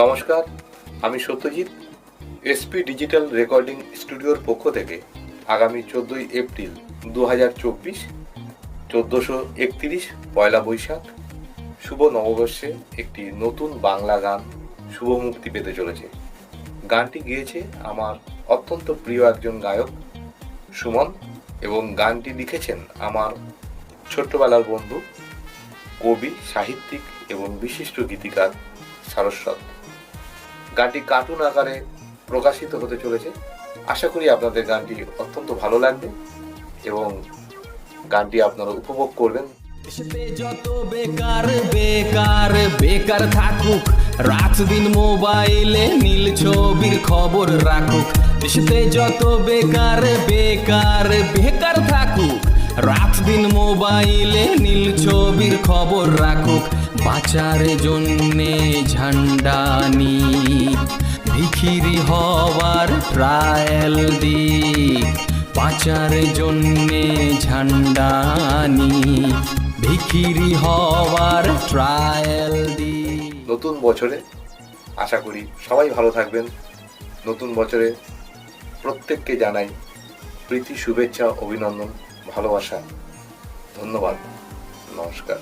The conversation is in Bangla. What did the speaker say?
নমস্কার, আমি সত্যজিৎ। এসপি ডিজিটাল রেকর্ডিং স্টুডিওর পক্ষ থেকে আগামী 14ই এপ্রিল 2024 1431 পয়লা বৈশাখ শুভ নববর্ষে একটি নতুন বাংলা গান শুভ মুক্তি পেতে চলেছে। গানটি গেয়েছে আমার অত্যন্ত প্রিয় একজন গায়ক সুমন, এবং গানটি লিখেছেন আমার ছোট্টবেলার বন্ধু, কবি, সাহিত্যিক এবং বিশিষ্ট গীতিকার সারস্বত। গানটি কার্টুন আকারে প্রকাশিত হতে চলেছে। আশা করি আপনাদের গানটি অত্যন্ত ভালো লাগবে এবং গানটি আপনারা উপভোগ করবেন। দেশেতে যত বেকার বেকার বেকার থাকুক, রাত দিন মোবাইলে নীল ছবির খবর রাখুক। দেশেতে যত বেকার বেকার বেকার থাকুক, রাত দিন মোবাইলে নীল ছবির খবর রাখুক। বাঁচার জন্যে ঝান্ডা নিক, ভিখিরি হওয়ার ট্রায়াল দিক। বাঁচার জন্যে ঝান্ডা নিক, ভিখিরি হওয়ার ট্রায়াল দিক। নতুন বছরে আশা করি সবাই ভালো থাকবেন। নতুন বছরে প্রত্যেককে জানাই প্রীতি, শুভেচ্ছা, অভিনন্দন, ভালোবাসা। ধন্যবাদ, নমস্কার।